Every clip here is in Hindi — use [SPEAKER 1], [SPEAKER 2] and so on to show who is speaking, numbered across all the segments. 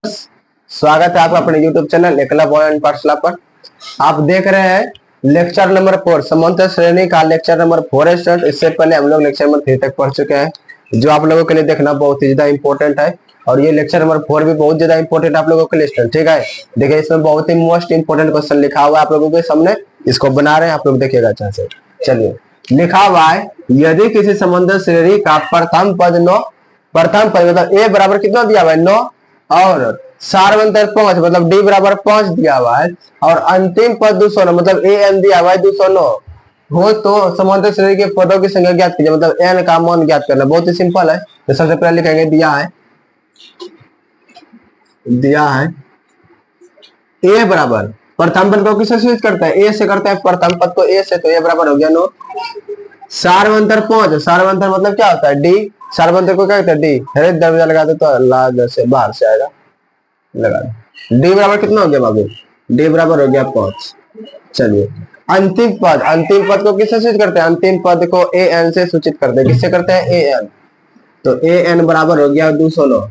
[SPEAKER 1] स्वागत है आपका अपने YouTube चैनल एकलव्य ऑनलाइन पाठशाला पर। आप देख रहे हैं लेक्चर नंबर 4 समांतर श्रेणी का लेक्चर नंबर 4 है स्टूडेंट। इससे पहले हम लोग लेक्चर नंबर 3 तक पढ़ चुके हैं, जो आप लोगों के लिए देखना बहुत ही ज्यादा इंपॉर्टेंट है। और ये लेक्चर नंबर 4 भी बहुत ज्यादा इंपॉर्टेंट आप लोगों के लिए स्टूडेंट, ठीक है। देखिए इसमें बहुत ही मोस्ट इंपोर्टेंट क्वेश्चन लिखा हुआ है आप लोगों के सामने, इसको बना रहे हैं, आप लोग देखिएगा अच्छा से। चलिए, लिखा हुआ है यदि किसी समांतर श्रेणी का प्रथम पद मतलब ए बराबर कितना दिया हुआ है 9 और सार्वंतर 5 मतलब डी बराबर 5 दिया हुआ है और अंतिम पद 209 मतलब ए एन दिया हुआ है 209 हो तो समांतर श्रेणी के पदों की संख्या ज्ञात कीजिए, मतलब एन का मान ज्ञात करना। बहुत ही सिंपल है। तो सबसे पहले लिखेंगे दिया है ए बराबर प्रथम पद को किससे सूचित करते हैं, ए से करते हैं प्रथम पद को ए से, तो ए बराबर हो गया 9 सार्वंतर 5। सार्वंतर मतलब क्या होता है डी, सार्वंतर को क्या कहते हैं डी। हरे दरवाजा लगा दे तो अल्लाह से बाहर से आएगा, लगा डी बराबर कितना हो गया बाबू, डी बराबर हो गया 5। चलिए अंतिम पद को किससे सूचित करते हैं, अंतिम पद को ए एन से सूचित करते हैं। किससे करते हैं, ए एन। तो ए एन बराबर हो गया 209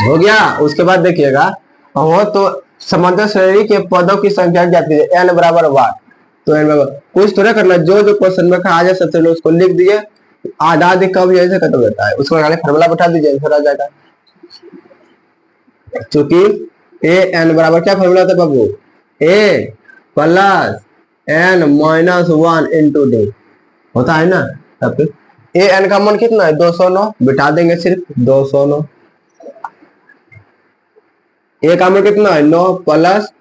[SPEAKER 1] हो गया। उसके बाद देखिएगा हो तो समांतर श्रेणी के पदों की संख्या ज्ञात कीजिए, एन बराबर 1। तो एन बराबर कुछ थोड़ा करना, जो क्वेश्चन में आ जाए सबसे उसको लिख दिए, आधा आधे कब ऐसे खत्म होता है, उसको खाली फॉर्मूला बैठा दीजिए, आंसर आ जाएगा। क्योंकि ए एन बराबर क्या फॉर्मूला था बाबू, A plus N minus 1 into D होता है ना। तब ए एन का मान कितना है 209, बिठा देंगे सिर्फ 209। ए का मान कितना है 9 plus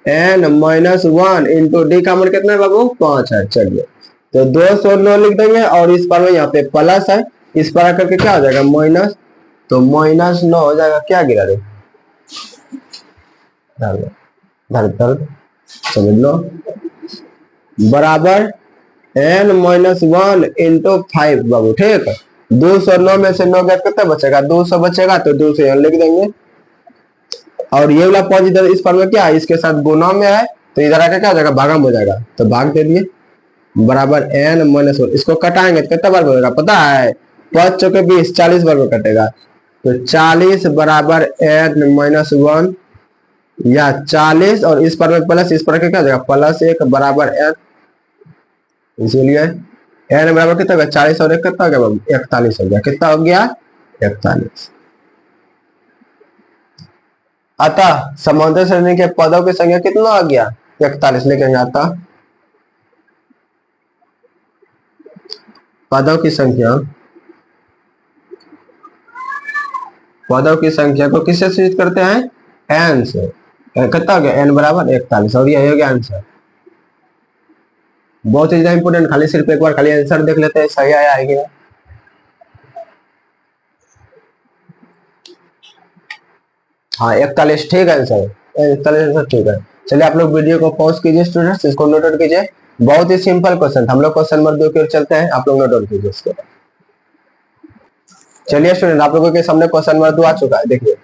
[SPEAKER 1] N minus 1 into d का मान कितना है बाबू 5 है। चलिए तो 209 लिख देंगे और इस पर में यहाँ पे प्लस है, इस पर आकर के क्या हो जाएगा माइनस, तो माइनस 9 हो जाएगा। क्या गिरा दे समझ लो, बराबर एन माइनस 1 इंटू 5 बाबू, ठीक है। 209 में से 9 गैप कितना बचेगा, 200 बचेगा, तो 200 यहाँ लिख देंगे। और ये वाला 5 इधर इस पर में क्या है, इसके साथ गुना में है, तो इधर आकर क्या हो जाएगा भागम हो जाएगा, तो भाग दे दिए बराबर एन माइनस 1। इसको कटाएंगे तो कितना बार होगा पता है, 5 चौके 20 40 बार में कटेगा, तो 40 बराबर एन माइनस 1 या 40 और इस पर में प्लस, इस पर क्या हो जाएगा प्लस 1 बराबर एन। इसीलिए एन बराबर कितना होगा 40 और 1 कितना हो गया 41 हो गया। कितना हो गया 41। अतः समांतर श्रेणी के पदों की संख्या कितना आ गया 41 लिखेंगे। अतः पदों की संख्या को किससे सूचित करते हैं, एन से। कितना हो गया एन बराबर 41 और यही हो गया आंसर। बहुत ही ज्यादा इंपोर्टेंट, खाली सिर्फ एक बार खाली आंसर देख लेते हैं, सही आया है क्या। हाँ 41 ठीक है आंसर, 41 आंसर ठीक है। चलिए आप लोग वीडियो को पॉज कीजिए स्टूडेंट्स, इसको नोट आउट कीजिए। बहुत ही सिंपल क्वेश्चन, हम लोग क्वेश्चन नंबर 2 की ओर चलते हैं, आप लोग नोट आउट कीजिए इसको। चलिए स्टूडेंट आप लोगों के सामने क्वेश्चन नंबर 2 आ चुका है। देखिए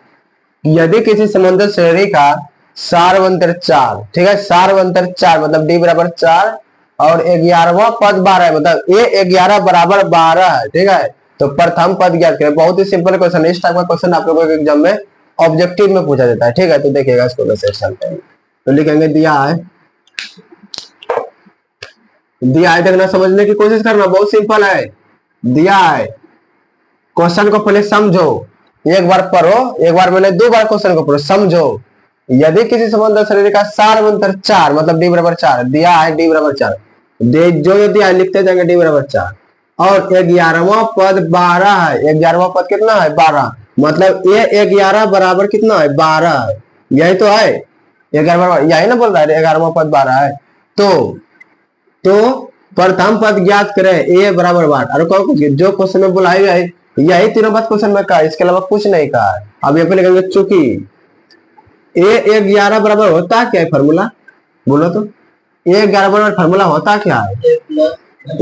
[SPEAKER 1] यदि किसी समांतर श्रेणी का सार्वंतर 4, ठीक है, सार्वंतर 4 मतलब डी बराबर 4 और 11वां पद 12 है, मतलब ए 11 बराबर 12 है, ठीक है। तो प्रथम पद ज्ञात करें। बहुत ही सिंपल क्वेश्चन है, इस टाइप का क्वेश्चन आप लोगों के एग्जाम में ऑब्जेक्टिव में पूछा जाता है, ठीक है। तो देखिएगा इसको कैसे चलते हैं। तो लिखेंगे दिया है देखना, समझने की कोशिश करना, बहुत सिंपल है। दिया है, क्वेश्चन को पहले समझो, एक बार पढ़ो, एक बार मैंने 2 बार क्वेश्चन को पढ़ो, समझो। यदि किसी समांतर श्रेणी का सार्वंतर 4 मतलब डी बराबर 4 दिया है, डी बराबर 4 जो दिया है लिखते जाएंगे डी बराबर 4 और 11वां पद 12 है। 11वां पद कितना है 12, मतलब ये 11 बराबर कितना है 12 है, यही तो है 11 बराबर, यही ना बोल रहा है 11वां पद 12 है। तो प्रथम पद ज्ञात करें ए बराबर 12 और कौन कुछ जो क्वेश्चन में बोला है यही तीनों बात क्वेश्चन में कहा, इसके अलावा कुछ नहीं कहा है। अब यहाँ पे लिखेंगे चूंकि ए 11 बराबर होता क्या है फॉर्मूला, बोलो तो ए 11 बराबर फॉर्मूला होता क्या है,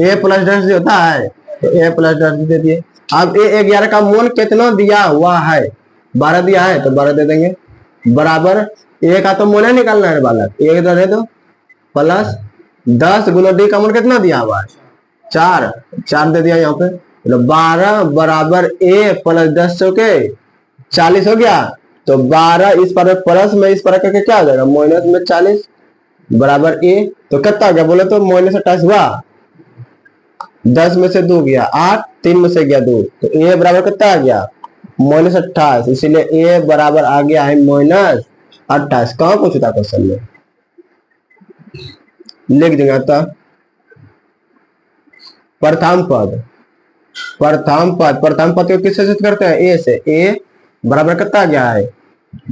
[SPEAKER 1] ए प्लस डैश होता है, तो ए प्लस डैश दे दिए। अब ए 11 का मोल कितना दिया हुआ है 12 दिया है, तो 12 दे देंगे बराबर ए का तो मोल निकालना है बालक, एक दे दो प्लस 10 गुना डी का मोल कितना दिया हुआ है 4 दे दिया यहाँ पे, 12 बराबर ए प्लस 10 के 40 हो गया तो 12 इस पर प्लस में इस पर करके क्या हो जाएगा, माइनस में 40 बराबर ए। तो कितना हो गया बोले तो -28 हुआ, 10 में से 2 गया 8, 3 में से गया 2, तो ए बराबर कितना आ गया -28। इसीलिए ए बराबर आ गया है -28। कहां पूछा था क्वेश्चन में, लिख देंगे। तो प्रथम पद को किससे सिद्ध करते हैं, ए से। ए बराबर कितना आ गया है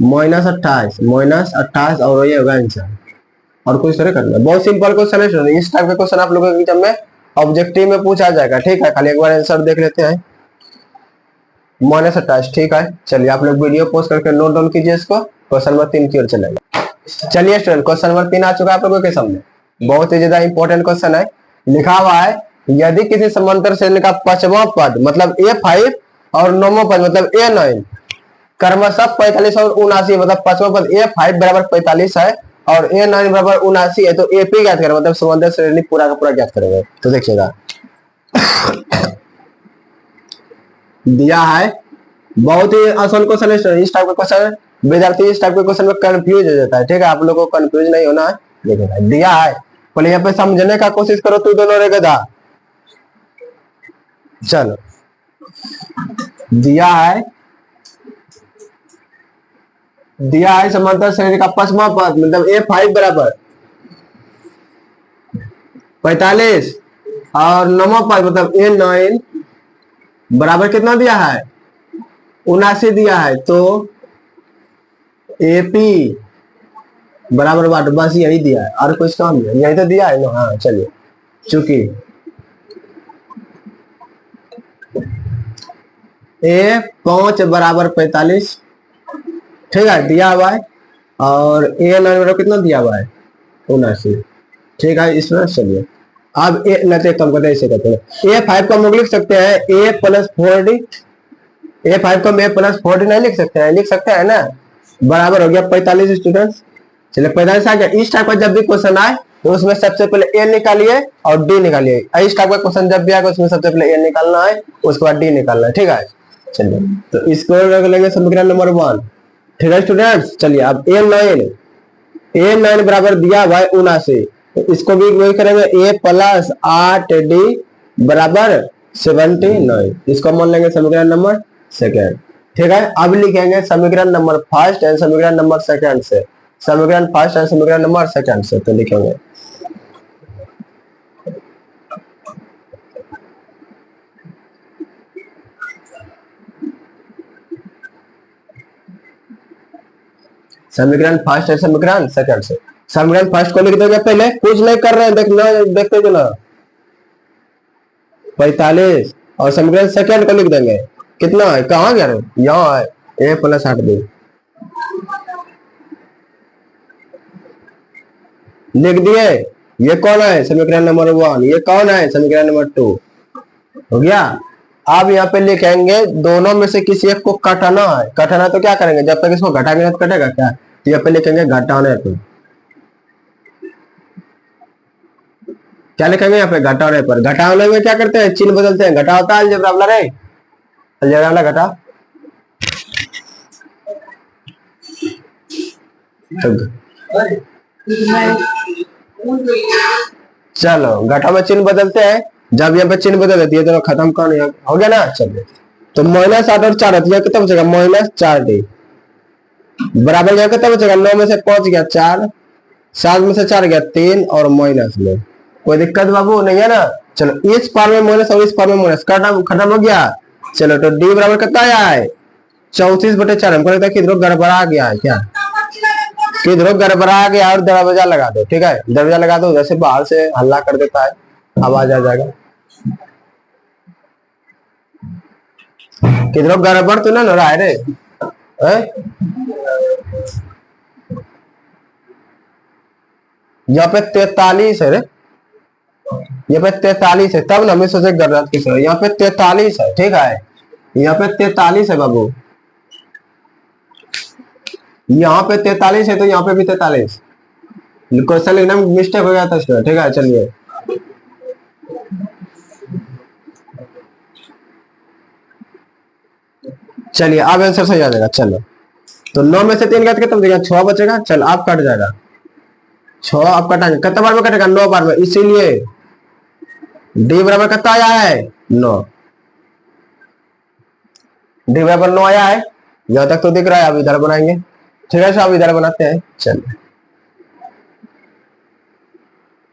[SPEAKER 1] -28 और ये होगा आंसर। और कुछ तरह करना, बहुत सिंपल क्वेश्चन है। इस टाइप का क्वेश्चन आप लोगों के एग्जाम में ऑब्जेक्टिव में पूछा जाएगा, ठीक है। खाली एक बार आंसर देख लेते हैं, -28, ठीक है। चलिए आप लोग वीडियो पोस्ट करके नोट डाउन कीजिए इसको। क्वेश्चन नंबर 3 की ओर चलेगा। चलिए स्टूडेंट, क्वेश्चन नंबर 3 आ चुका है आप लोगों के सामने। बहुत ही ज्यादा इंपॉर्टेंट क्वेश्चन है। लिखा हुआ है, यदि किसी समांतर श्रेणी का पांचवा पद मतलब A5 और नौवां पद मतलब A9 क्रमशः 45 और 79, मतलब पांचवा पद A5 बराबर 45 है और A9 बराबर 79 है, तो AP ज्ञात करें, मतलब समांतर श्रेणी पूरा का पूरा ज्ञात करेंगे। तो देखिएगा दिया है, बहुत ही आसान क्वेश्चन है। इस टाइप का क्वेश्चन विद्यार्थी इस टाइप के क्वेश्चन में कंफ्यूज हो जाता है, ठीक है। आप लोगों को कंफ्यूज नहीं होना है। देखिएगा दिया है, पहले यहाँ पे समझने का कोशिश करो, तू दोनों रे गधा। चलो दिया है समांतर श्रेणी का पांचवा पद मतलब A5 बराबर 45 और नौवां पद मतलब A9 बराबर कितना दिया है 79 दिया है। तो AP बराबर वाट, बस यही दिया है और कुछ काम नहीं, यही तो दिया है ना। हाँ चलिए, चूंकि A5 बराबर 45, ठीक है, दिया हुआ है, और A9 बराबर कितना दिया हुआ है 79, ठीक है। इसमें चलिए अब नहीं कम करते ऐसे करते हैं, A5 को हम लोग लिख सकते हैं A प्लस 4D। A5 को हम A प्लस 4D नहीं लिख सकते हैं, लिख सकते हैं ना, बराबर हो गया 45 स्टूडेंट्स। चलिए 45 आ गया। इस टाइप का जब भी क्वेश्चन आए तो उसमें सबसे पहले A निकालिए और D निकालिए। इस टाइप का क्वेश्चन जब भी आएगा उसमें सबसे पहले A निकालना है, उसके बाद D निकालना है, ठीक है। चलिए तो इसको रख लेंगे समीकरण नंबर 1, ठीक है स्टूडेंट्स। चलिए अब A9 बराबर दिया हुआ है 79, तो इसको भी वही करेंगे A प्लस 8D बराबर 79, इसको मान लेंगे समीकरण नंबर 2, ठीक है। अब लिखेंगे समीकरण नंबर 1 एंड समीकरण नंबर 2 से, समीकरण 1 एंड समीकरण नंबर 2 से। तो लिखेंगे समीकरण 1 एंड समीकरण 2 से। समीकरण 1 को लिख देंगे, पहले कुछ नहीं कर रहे हैं, देखना देखते चलो 45, और समीकरण 2 को लिख देंगे, कितना है, कहाँ गया, यहाँ है A प्लस 8D, लिख दिए। ये कौन है समीकरण नंबर 1, ये कौन है समीकरण नंबर 2, हो गया। अब यहाँ पे लिखेंगे दोनों में से किसी एक को घटाना है। घटाना तो क्या करेंगे, जब तक इसको घटाएंगे तो कटेगा क्या, तो यहाँ पे लिखेंगे घटाने पर। क्या लिखेंगे यहाँ पे घटाने पर। घटाने में क्या करते हैं, चिन्ह बदलते हैं। घटा होता है अलजेब्रा वाला रे, अलजेब्रा वाला घटा। चलो घटा में चिन्ह बदलते हैं, जब यहाँ पे चिन्ह बदल देती है तो खत्म कौन हो गया ना। चलिए तो -8 और 4 कितना बचेगा -4D बराबर यहाँ कितना बचेगा, 9 में से 5 गया 4, 7 में से 4 गया 3 और माइनस में। कोई दिक्कत बाबू नहीं है ना। चलो इस पार में माइनस और इस पार में माइनस, खत्म हो गया। चलो तो D बराबर कितना आया है 34/4। हमको लगता है किधरों गड़बड़ा गया है क्या, किधरों गड़बड़ा गया, और दरवाजा लगा दो, ठीक है, दरवाजा लगा दो, जैसे बाहर से हल्ला कर देता है आवाज आ जाएगा। किधरों गड़बड़ तो ना हो रहा है रे, यहाँ पे 43 है रे, यहाँ पे 43 है, तब ना हमें सोचे गलत किस, यहाँ पे 43 है, ठीक है, यहाँ पे 43 है बाबू, यहाँ पे 43 है तो यहाँ पे भी 43। क्वेश्चन लिखने में मिस्टेक हो गया था, ठीक है। चलिए चलिए अब आंसर सही आ जाएगा। चलो तो 9 में से 3 गया तो कितना बचेगा, 6 बचेगा। चल आप कट जाएगा, 6 आप कटाएंगे, कितना बार में कटेगा, 9 बार में, इसीलिए डी बराबर कितना आया है, 9। डी बराबर 9 आया है, यहां तक तो दिख रहा है। अब इधर बनाएंगे, ठीक है साहब, इधर बनाते हैं। चलिए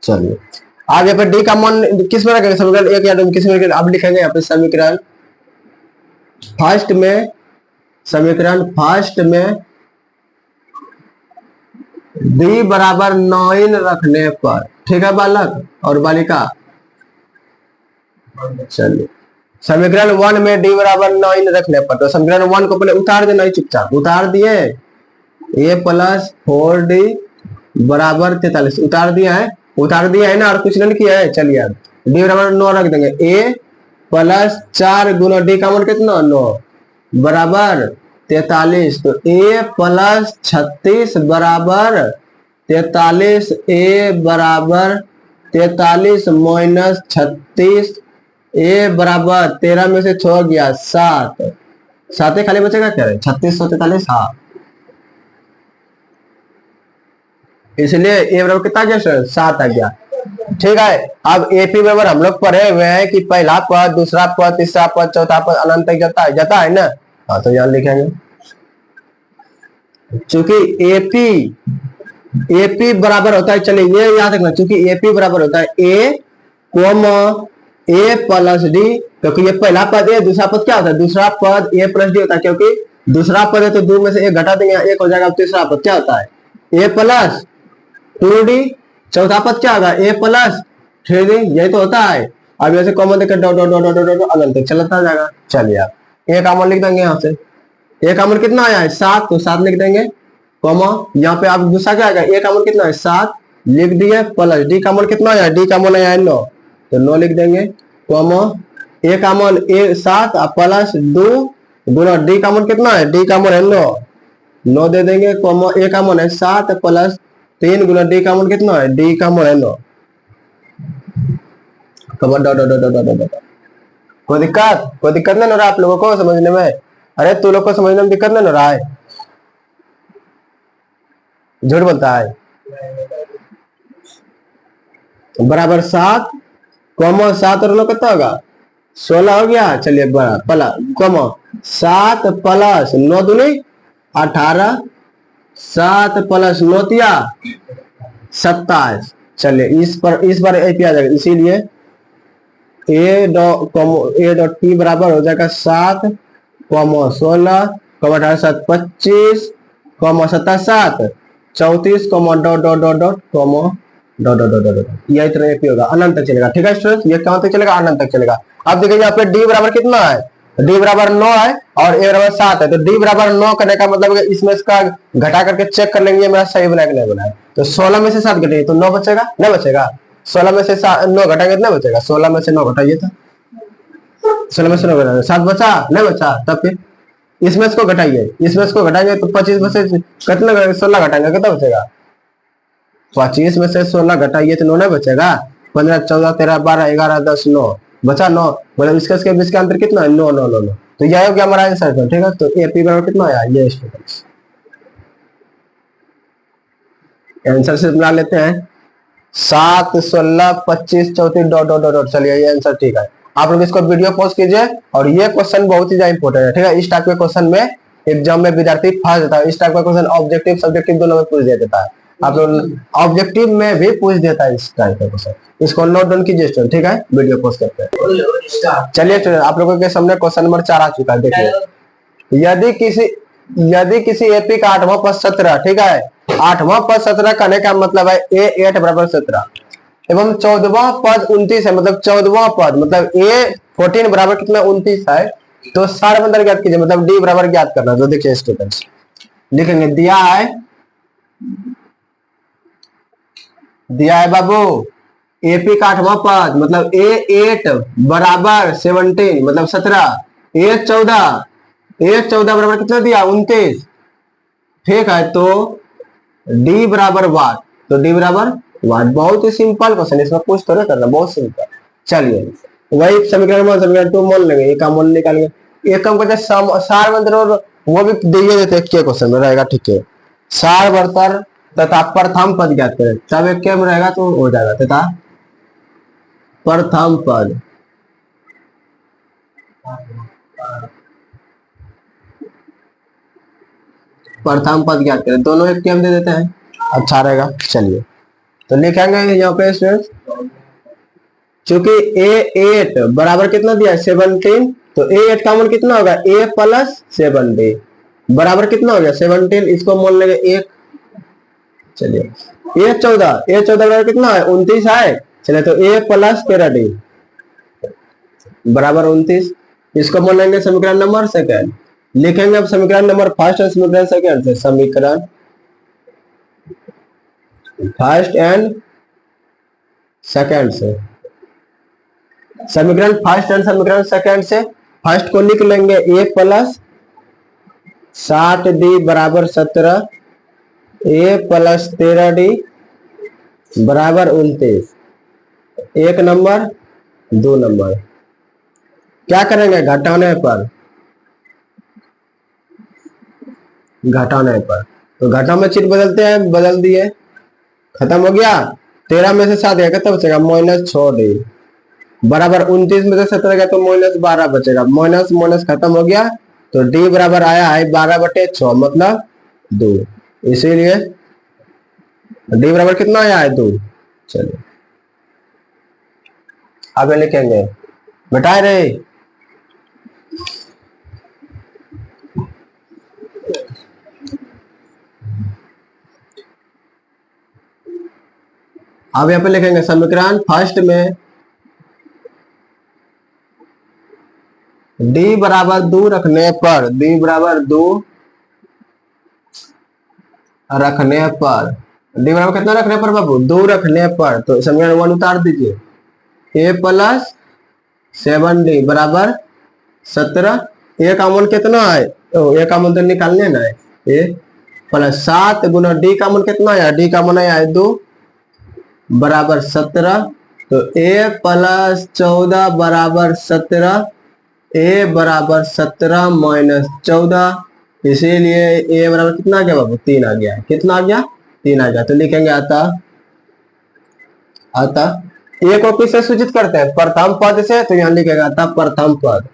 [SPEAKER 1] चलिए आप यहाँ पे डी का मान किस में रखेंगे, समीकरण 1 या 2 किस में रखेंगे, आप लिखेंगे यहाँ पे समीकरण फर्स्ट में, समीकरण फर्स्ट में डी बराबर 9 रखने पर, ठीक है बालक और बालिका। चलिए समीकरण 1 में डी बराबर 9 रखने पर, तो समीकरण 1 को पहले उतार देना है, चुपचाप उतार दिए, a प्लस 4d बराबर 43 उतार दिया है, उतार दिया है ना, और कुछ नहीं किया है। चलिए अब डी बराबर 9 रख देंगे, a प्लस 4 गुना डी का मान कितना, 9 बराबर 43, तो a प्लस 36 बराबर 43, a बराबर 43 माइनस 36, a बराबर 13 में से 6 गया 7, 7 खाली बचेगा क्या, 3643, हाँ, इसलिए a बराबर कितना गया, 7 आ गया। ठीक है, अब एपी बराबर हम लोग पढ़े हुए हैं कि पहला पद, दूसरा पद, तीसरा पद, चौथा पद अनंत तक जाता है ना। हाँ तो यहाँ लिखेंगे, चूंकि एपी बराबर होता है, चलिए ये याद रखना, चूंकि एपी बराबर होता है ए प्लस डी, क्योंकि ये पहला पद है, दूसरा पद क्या होता है, दूसरा पद ए प्लस डी होता है, क्योंकि दूसरा पद है तो 2 में से 1 घटा देंगे, 1 हो जाएगा। तीसरा पद क्या होता है, ए प्लस 2d, चौथा पद क्या होगा, ए प्लस 3d, यही तो होता है। अब ऐसे कॉमन देकर dot dot dot dot dot अनंत तक चलता जाएगा। चलिए आप ए का मान लिख देंगे, यहाँ से ए का मान कितना आया है, 7, तो 7 लिख देंगे, कॉमा यहाँ पे आप दूसरा क्या आएगा, ए का मान कितना है, 7 लिख दिए, प्लस डी का मान कितना आया है, डी का मान आया है 9, तो 9 लिख देंगे, कॉमा ए का मान 7 प्लस 2 गुना डी का मान कितना है, डी का मान है 9, 9 दे देंगे, कॉमा ए का मान है 7 प्लस 3 गुना डी का मान कितना है, डी का मान है 9, कोई दिक्कत नहीं हो रहा आप लोगों को समझने में, अरे तू लोग को समझने में दिक्कत नहीं हो रहा है, झूठ बोलता है। बराबर 7 कॉमा 7 और 9 कितना होगा, 16 हो गया। चलिए कॉमा 7 प्लस 9 दूनी 18, 7 प्लस 9 तिया 27। चलिए इस बार ए पे आ जाएगा, इसीलिए ए डॉट पी बराबर हो जाएगा 7 comma 16 comma 18 7 25 comma 7 34 comma dot dot dot dot comma dot dot dot dot, यही तरह एपी होगा, अनंत तक चलेगा। ठीक है स्टूडेंट्स, ये कहां तक चलेगा, अनंत तक चलेगा। अब देखिए यहाँ पे डी बराबर कितना है, डी बराबर 9 है और ए बराबर 7 है, तो डी बराबर 9 करने का मतलब है इसमें इसका घटा करके चेक कर लेंगे मेरा सही बना कि नहीं बना है। तो 16 में से 7 घटेगा तो 9 बचेगा, नहीं बचेगा, 16 में से 9 घटाएंगे तो नहीं बचेगा, 16 में से 9 घटाइए था, 16 में से 9 घटाएंगे 7 बचा, नहीं बचा, तब फिर इसमें इसको घटाइए, इसमें इसको घटाएंगे तो 25 में से कितना 16 घटाएंगे कितना बचेगा, 25 में से 16 घटाइए तो 9 नहीं बचेगा, 15 14 13 12 11 10 9 बचा 9, मतलब इसके बीच का अंतर कितना है, 9 9 9 9, तो यह हो गया हमारा आंसर। ठीक है, तो एपी बराबर कितना आया, ये स्टूडेंट्स आंसर से बना लेते हैं 7 16 25 34 डॉट डॉट डॉट। चलिए ये आंसर ठीक है, आप लोग इसको वीडियो पॉज कीजिए, और ये क्वेश्चन बहुत ही ज्यादा इंपॉर्टेंट है। ठीक है, इस टाइप के क्वेश्चन में एग्जाम में विद्यार्थी फंस जाता है, इस टाइप का क्वेश्चन ऑब्जेक्टिव सब्जेक्टिव दोनों में पूछ देता है, आप लोग ऑब्जेक्टिव में भी पूछ देता है इस टाइप का क्वेश्चन, इसको नोट डाउन कीजिए स्टूडेंट। ठीक है, वीडियो पॉज करते हैं। चलिए आप लोगों के सामने क्वेश्चन नंबर 4 आ चुका है, देखिए यदि किसी एपी का 8वां पद 17, ठीक है, 8वां पद 17 करने का मतलब है ए 8 बराबर 17 एवं 14वां पद 29 है, मतलब 14वां पद मतलब ए 14 बराबर कितना 29 है, तो सारे बंदर ज्ञात कीजिए, मतलब डी बराबर ज्ञात करना। तो देखिए स्टूडेंट्स लिखेंगे, दिया है बाबू एपी का 8वां पद मतलब ए 8 बराबर 17 मतलब 17, ए 14 बराबर कितना दिया 29, ठीक है, तो डी बराबर वाट, तो डी बराबर वाट, बहुत ही सिंपल क्वेश्चन, इसमें कुछ तो नहीं करना, बहुत सिंपल। चलिए वही समीकरण 2 मान लेंगे, एक का मान निकालेंगे, एक काम करते हैं सार मंत्र और वो भी दिए देते एक के क्वेश्चन में रहेगा, ठीक है। सारवर्तर तथा प्रथम पद ज्ञात करें, तब एक के में रहेगा तो हो जाएगा, तथा प्रथम पद, प्रथम पद ज्ञात करें, दोनों एक के में दे देते हैं, अच्छा रहेगा। चलिए तो लिखेंगे यहाँ पे स्टूडेंट, चूंकि A8 बराबर कितना दिया है 17, तो A8 का मान कितना होगा A प्लस 17 बराबर कितना हो गया 17, इसको मान लेंगे एक। चलिए A14 बराबर कितना है 29 है। चलिए तो A प्लस 13D बराबर 29, इसको मान लेंगे समीकरण नंबर सेकंड। लिखेंगे अब समीकरण नंबर फर्स्ट और समीकरण सेकंड से, समीकरण फर्स्ट एंड सेकंड से, समीकरण फर्स्ट एंड समीकरण सेकंड से फर्स्ट को लिख लेंगे A प्लस 60D बराबर 17, A प्लस 13D बराबर 29, एक नंबर 2 नंबर। क्या करेंगे घटाने पर, तो घटा में चिन्ह बदलते हैं, बदल दिए, खत्म हो गया। 13 में से 7 गया कितना बचेगा -6D बराबर 29 में से 17 गया तो -12 बचेगा, माइनस माइनस खत्म हो गया। तो D बराबर आया है 12/6 मतलब 2, इसीलिए D बराबर कितना आया है 2। चलिए आगे लिखेंगे, बताए रहे अब यहाँ पे लिखेंगे समीकरण फर्स्ट में D बराबर 2 रखने पर, D बराबर 2 रखने पर, D बराबर कितना रखने पर बाबू 2 रखने पर, तो समीकरण 1 उतार दीजिए, A प्लस 7D बराबर 17, A का मान कितना है, A का मान तो निकालने ना है, A प्लस 7 गुना D का मान कितना है, D का मान है 2 बराबर 17, तो A प्लस 14 बराबर 17, A बराबर 17 माइनस 14, इसीलिए A बराबर कितना आ गया बाबू 3 आ गया, कितना आ गया 3 आ गया। तो लिखेंगे अतः A को किससे सूचित करते हैं प्रथम पद से, तो यहाँ लिखेगा अतः प्रथम पद,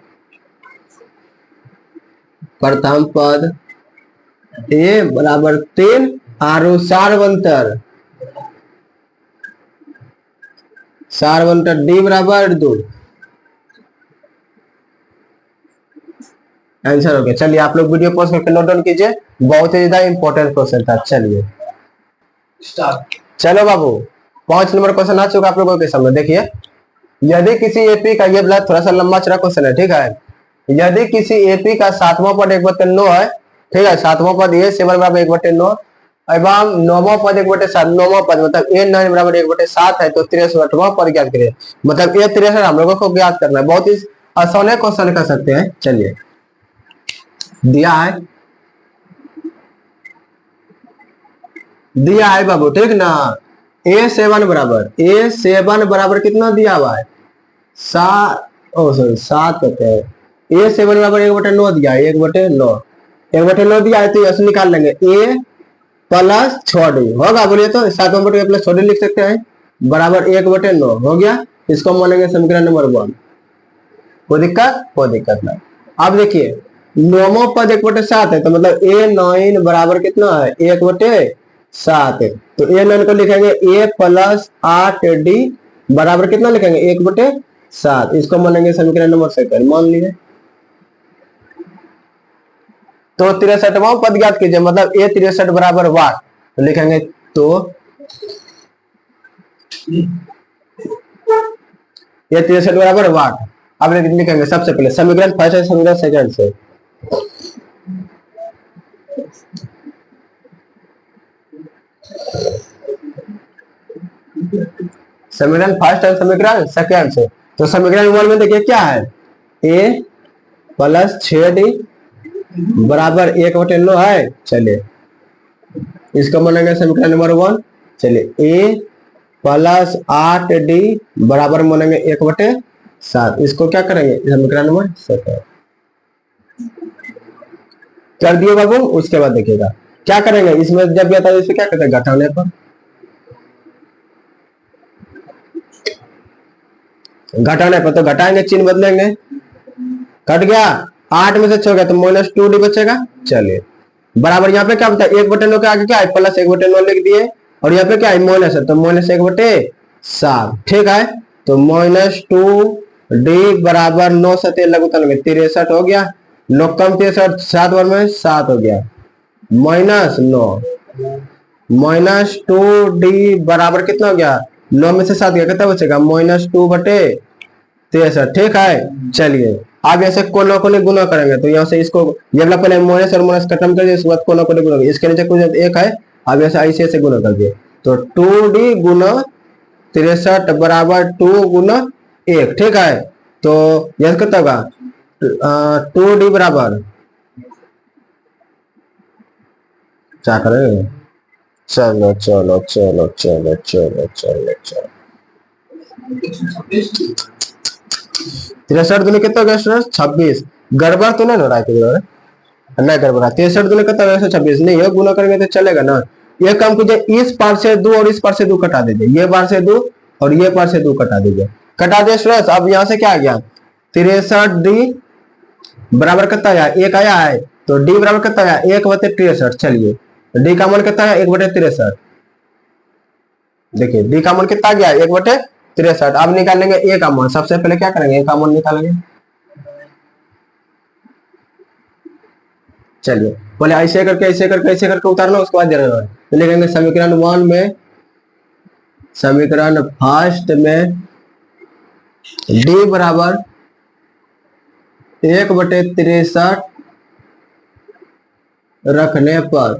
[SPEAKER 1] प्रथम पद A बराबर 3 और सारवंतर D बराबर 2, आंसर हो गया। चलिए आप लोग वीडियो पॉज करके नोट डाउन कीजिए, बहुत ही ज्यादा इंपॉर्टेंट क्वेश्चन था। चलिए चलो बाबू 5 नंबर क्वेश्चन आ चुका आप लोगों के सामने, देखिए यदि किसी एपी का, ये थोड़ा सा लंबा चौड़ा क्वेश्चन है, ठीक है। यदि किसी एपी का 7वां पद 1/9 है, ठीक है, 7वां पद A 7 बराबर 1/9 एवं 9वां पद 1/7, 9वां पद मतलब A9 बराबर 1/7 है, तो 63वां पद ज्ञात करिए। मतलब ये 63 हम लोगों को ज्ञात करना है, बहुत ही आसान क्वेश्चन कर सकते हैं। चलिए दिया है बाबू, ठीक ना, A7 बराबर कितना दिया हुआ है 7 कहते हैं, A7 बराबर 1/9 दिया है, 1/9 दिया है, तो ऐसे निकाल लेंगे A प्लस 6D होगा, बोलिए तो 7 बटे प्लस 6D लिख सकते हैं बराबर 1/9 हो गया। इसको मानेंगे समीकरण नंबर 1, कोई दिक्कत नहीं। अब देखिए 9वां पद 1/7 है, तो मतलब A9 बराबर कितना है 1/7 है, तो A9 को लिखेंगे A प्लस 8D बराबर कितना लिखेंगे 1/7, इसको मानेंगे समीकरण नंबर 2 मान लिए। तो 63वां पद ज्ञात कीजिए, मतलब A63 बराबर वाट, तो लिखेंगे तो A63 बराबर वाट। अब लिखेंगे सबसे पहले समीकरण फर्स्ट है समीकरण सेकंड से, समीकरण फर्स्ट और समीकरण सेकंड से। तो समीकरण 1 में देखिए क्या है A प्लस 6D बराबर 1/9 है। चलिए इसको मानेंगे समीकरण नंबर 1। चलिए A प्लस 8D बराबर मानेंगे 1/7, इसको क्या करेंगे समीकरण नंबर 2। कर दिए बाबू। उसके बाद देखिएगा क्या करेंगे, इसमें जब भी आता है इसमें क्या करते हैं, घटाने पर, घटाने पर तो घटाएंगे, चिन्ह बदलेंगे, कट गया, 8 में से 6 गया तो -2d बचेगा। चलिए बराबर यहाँ पे क्या बता, 1/9 के आगे क्या है, +1/9 लिख दिए, और यहाँ पे क्या है, माइनस है तो -1/7। ठीक है, तो -2d बराबर 9 7 लघुत्तम में 63 हो गया, 9 कम 63, 7 बार में 7 हो गया, -9, -2d बराबर कितना हो गया, 9 में से 7 गया, कितना बचेगा, -2/63। ठीक है, चलिए अब ऐसे कोना कोने गुना करेंगे, तो यहाँ से इसको ये वाला पहले माइनस और माइनस खत्म कर दिए, उसके बाद कोना कोने गुना, इसके नीचे कुछ एक है, अब ऐसे ऐसे ऐसे गुना कर दिए, तो 2d गुना 63 बराबर 2 गुना 1। ठीक है, तो यह कितना होगा, 2d बराबर क्या करेंगे, चलो चलो चलो चलो चलो चलो चलो 63 दूनी कितना हो गया, 26। गड़बड़ तो नहीं हो रहा है, नहीं गड़बड़ा, 63 दूनी कितना हो गया, 26 नहीं है, गुना करेंगे तो चलेगा ना। ये काम कीजिए, इस पार से 2 और इस पार से 2 कटा दीजिए, ये पार से 2 और ये पार से 2 कटा दीजिए, कटा दिए स्ट्रेस। अब यहाँ से क्या आ गया, 63d बराबर कितना आया, 1 आया है, तो d बराबर कितना आया, 1/63। चलिए d का मान कितना है, 1/63। देखिए d का मान कितना गया, 1/63। अब निकालेंगे a का मान, सबसे पहले क्या करेंगे, a का मान निकालेंगे। चलिए पहले ऐसे करके ऐसे करके ऐसे करके उतारना, उसके बाद देना है, तो लिखेंगे समीकरण 1 में, समीकरण फर्स्ट में d बराबर 1/63 रखने पर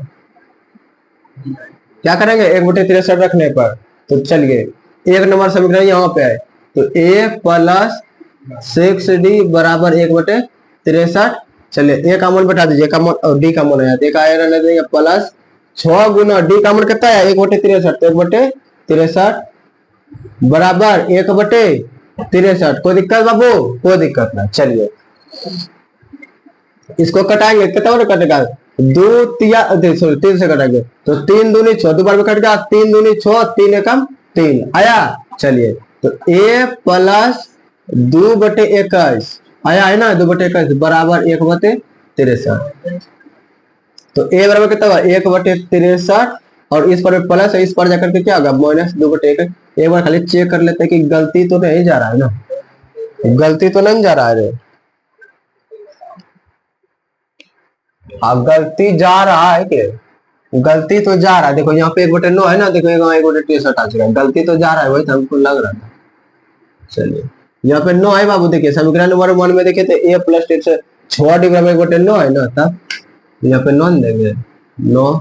[SPEAKER 1] क्या करेंगे, 1/63 रखने पर, तो चलिए 1 नंबर समीकरण यहाँ पे है, तो a + 6d बराबर 1/63। चलिए a का मान बैठा दीजिए, का मान और d का मान आया, एक आया रहने देंगे +6 गुना d का मान कितना है, 1/63, तो 1/63 बराबर 1/63। कोई दिक्कत बाबू, कोई दिक्कत ना। चलिए इसको कटाएंगे, कितना बार कटेगा, 2 तिया सॉरी 3 से कटाएंगे, तो 3 दूनी 6, 2 बार में कट गया, 3 दूनी 6, 3 एकम 3 आया। चलिए तो a + 2/21 आया है ना, 2/21 बराबर 1/63। तो a बराबर कितना हुआ, 1/63, और इस पर प्लस है, इस पर जाकर के क्या होगा, -2/21। एक बार खाली चेक कर लेते हैं कि गलती तो नहीं जा रहा है ना, गलती तो नहीं जा रहा है, अब गलती जा रहा है कि, गलती तो जा रहा है, देखो यहाँ पे 1/9 है ना, देखो यहाँ 1/63 आ चुका है, गलती तो जा रहा है, वही तो हमको लग रहा था। चलिए यहाँ पे 9 है बाबू, देखिए समीकरण नंबर 1 में देखे थे a + 6d बराबर 1/9 है ना, तब यहाँ पे 9 देंगे, 9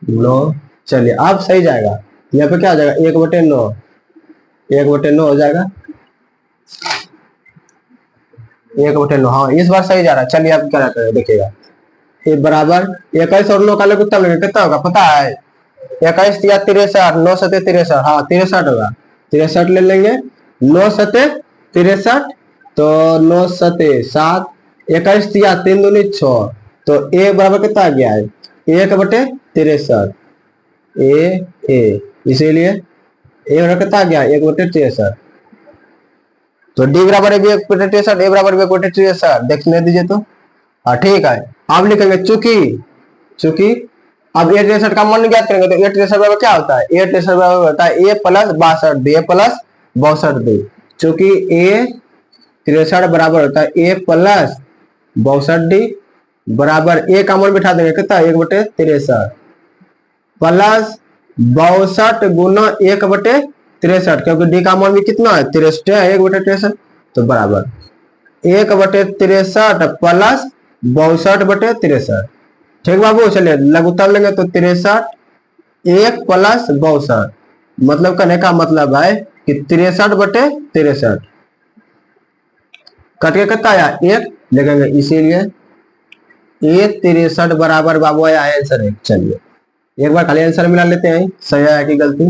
[SPEAKER 1] 9। चलिए अब सही जाएगा, यहाँ पे क्या हो जाएगा, 1/9, 1/9 हो जाएगा, 1/9, हाँ इस बार सही जा रहा है। चलिए अब क्या रहता है देखिएगा, ये बराबर 21 और 9 का लघुत्तम उत्तर लगेगा, कितना होगा पता है, 21 या 63, 9 7 63, हाँ 63 होगा, 63 ले लेंगे, 9 7 63, तो 9 7 7, 21 या 3 दूनी 6, तो a बराबर कितना आ गया है, 1/63, ए इसीलिए a बराबर कितना आ गया, 1/63। तो d बराबर 1/63, a बराबर 1/63 देखने दीजिए तो, हाँ ठीक है। अब लिखेंगे चूंकि, चूंकि अब 63 का मान ज्ञात करेंगे, तो 63 बराबर क्या होता है, 63 बराबर होता है a + 62d, a + 62d, चूंकि a 63 बराबर होता है a + 62d बराबर a का मान बिठा देंगे कितना, 1/63 प्लस 62 गुना 1/63, क्योंकि d का मान भी कितना है, 63 है, 1/63, तो बराबर 1/63 प्लस 62/63। ठीक बाबू, चलिए लघुत्तम लेंगे तो 63, 1 + 62, मतलब कहने का मतलब है कि 63/63 कट के कितना आया, 1 लिखेंगे, इसीलिए a 63 बराबर बाबू आया आंसर है। चलिए एक बार खाली आंसर मिला लेते हैं, सही आया कि गलती,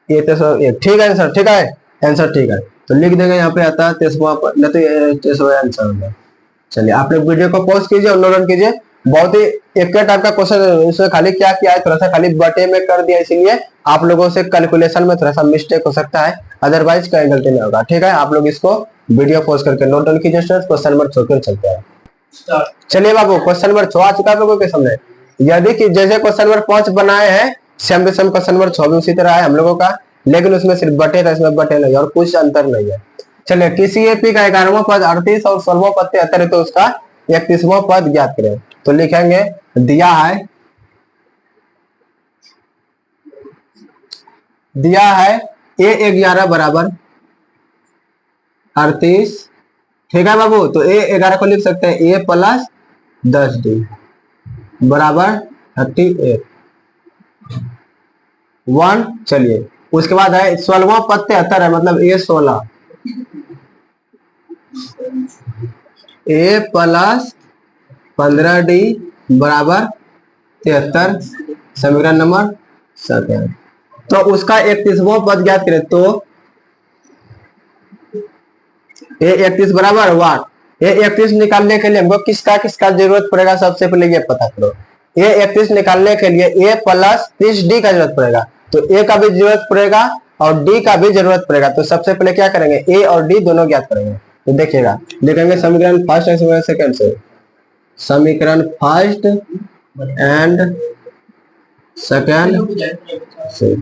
[SPEAKER 1] ये 1, ठीक है आंसर, ठीक है आंसर, ठीक है, तो लिख देंगे यहाँ पे आता है 23वां, नहीं तो 23वां आंसर होगा। चलिए आप लोग वीडियो को पॉज कीजिए और नोट डाउन कीजिए। बहुत ही एक टाइप का क्वेश्चन इसमें खाली क्या किया है, थोड़ा सा खाली बटे में कर दिया, इसीलिए आप लोगों से कैलकुलेशन में थोड़ा सा मिस्टेक हो सकता है, अदरवाइज कहीं गलती नहीं होगा। ठीक है, आप लोग इसको वीडियो पॉज करके नोट डाउन कीजिए। क्वेश्चन नंबर 6 चलते हैं। चलिए बाबू क्वेश्चन नंबर 6 आ चुका है लोगों के सामने। यदि कि जैसे क्वेश्चन नंबर 5 बनाए हैं same to same question number 6 भी उसी तरह है हम लोगों का, लेकिन उसमें सिर्फ बटे था, इसमें बटे नहीं और कुछ अंतर नहीं है। चलिए किसी एपी का 11वां पद 38 और 16वां पद 73 है, तो उसका 31वां पद ज्ञात करें। तो लिखेंगे दिया है A11 बराबर 38। ठीक है बाबू, तो A11 को लिख सकते हैं A प्लस 10D बराबर 38 1। चलिए उसके बाद है 16वां पद 73 है, मतलब A16 A प्लस 15D बराबर 73, समीकरण नंबर 7। तो उसका 31वां पद ज्ञात करें। तो A31 बराबर 1। A31 निकालने के लिए हमको किसका किसका जरूरत पड़ेगा, सबसे पहले ये पता करो। A31 निकालने के लिए A प्लस 30D का जरूरत पड़ेगा, तो A का भी जरूरत पड़ेगा और D का भी जरूरत पड़ेगा। तो सबसे पहले क्या करेंगे, A और D दोनों ज्ञात करेंगे। तो देखिएगा लिखेंगे समीकरण फर्स्ट एंड समीकरण सेकंड से, समीकरण फर्स्ट एंड सेकंड से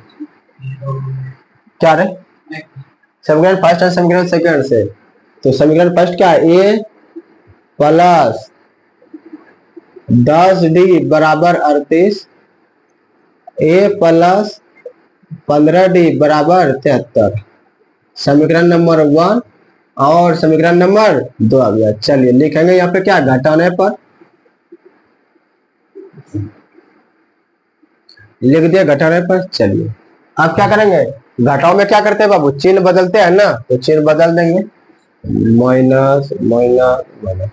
[SPEAKER 1] क्या रे, समीकरण फर्स्ट एंड समीकरण सेकंड से। तो समीकरण फर्स्ट क्या है, A प्लस 10D बराबर 38, A प्लस 15D बराबर 73, समीकरण नंबर 1 और समीकरण नंबर 2 आ गया। चलिए लिखेंगे यहाँ पे क्या, घटाने पर लिख दिया घटाने पर। चलिए अब क्या करेंगे, घटाओ में क्या करते हैं बाबू, चिन्ह बदलते हैं ना, तो चिन्ह बदल देंगे, माइनस माइनस माइनस,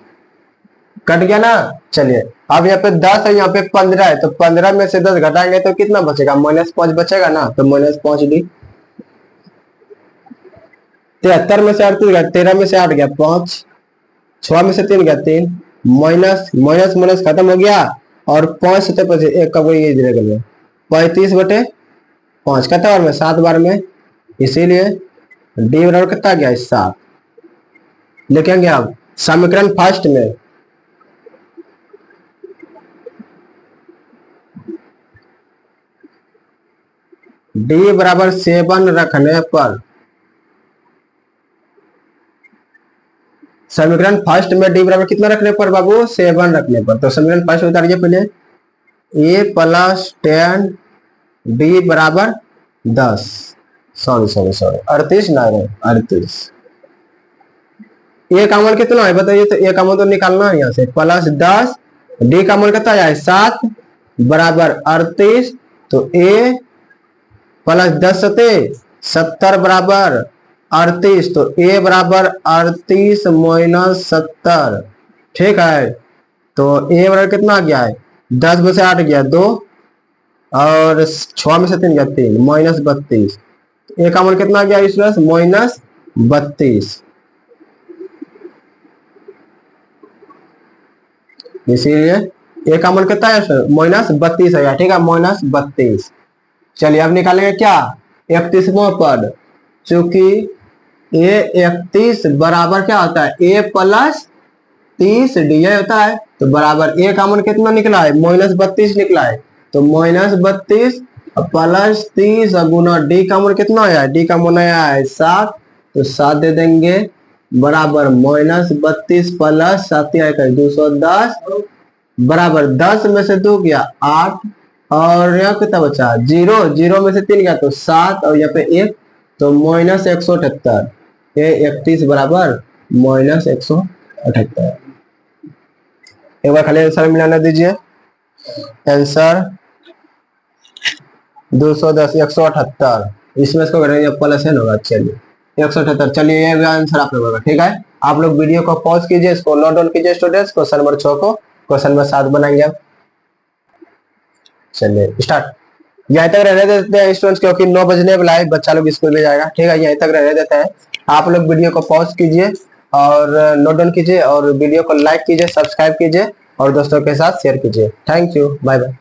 [SPEAKER 1] कट गया ना। चलिए अब यहाँ पे 10 है, यहाँ पे 15 है, तो 15 में से 10 घटाएंगे तो कितना बचेगा, -5 बचेगा ना, तो -5D। 73 में से 38 गया, 13 में से 8 गया 5, 6 में से 3 गया 3, माइनस माइनस माइनस खत्म हो गया, और 5 से 1 का वही 35/5 कितना बार में, 7 बार में, इसीलिए D बराबर कितना गया 7। लिखेंगे अब समीकरण फर्स्ट में D बराबर 7 रखने पर, समीकरण फर्स्ट में D बराबर कितना रखने पर बाबू, 7 रखने पर। तो समीकरण फर्स्ट उतारिए पहले, A प्लस 10D बराबर 10, सॉरी 38 ना, 38। A का मान कितना है बताइए, तो A का मान तो निकालना है यहाँ से, प्लस 10, D का मान कितना है 7 बराबर 38, तो A प्लस 10 70 बराबर 38, तो A बराबर 38 माइनस 70। ठीक है, तो A बराबर कितना आ गया है, 10 में से 8 गया 2, और 6 में से 3 गया 3, -32। A का मान कितना आ गया इसमें, -32, इसीलिए A का मान कितना है, -32 है। ठीक है, -32। चलिए अब निकालेंगे क्या, 31वां पद, चूंकि A31 बराबर क्या होता है, A प्लस 30D होता है, तो बराबर A का मान कितना निकला है, -32 निकला है, तो -32 प्लस 30 गुना D का मान कितना आया है, D का मान आया है 7, तो 7 दे देंगे बराबर -32 प्लस 7 210 बराबर 10 में से 2 गया 8, और यहाँ कितना बचा 0, 0 में से 3 गया तो 7, और यहाँ पे 1, तो -178। ये 31 बराबर -178। एक बार खाली आंसर मिलाना दीजिए, आंसर 210 178, इसमें इसको करेंगे प्लस है होगा। चलिए 178, चलिए ये आंसर आप लोगों का। ठीक है, आप लोग वीडियो को पॉज कीजिए, इसको नोट डाउन कीजिए स्टूडेंट्स। क्वेश्चन नंबर 6 को क्वेश्चन नंबर 7 बनाएंगे आप। चलिए स्टार्ट, यहीं तक रहने देते हैं स्टूडेंट्स, क्योंकि 9 बजने वाला है, बच्चा लोग स्कूल में जाएगा। ठीक है, यहीं तक रहने देते हैं, आप लोग वीडियो को पॉज कीजिए और नोट डाउन कीजिए और वीडियो को लाइक कीजिए, सब्सक्राइब कीजिए और दोस्तों के साथ शेयर कीजिए। Thank you, bye bye.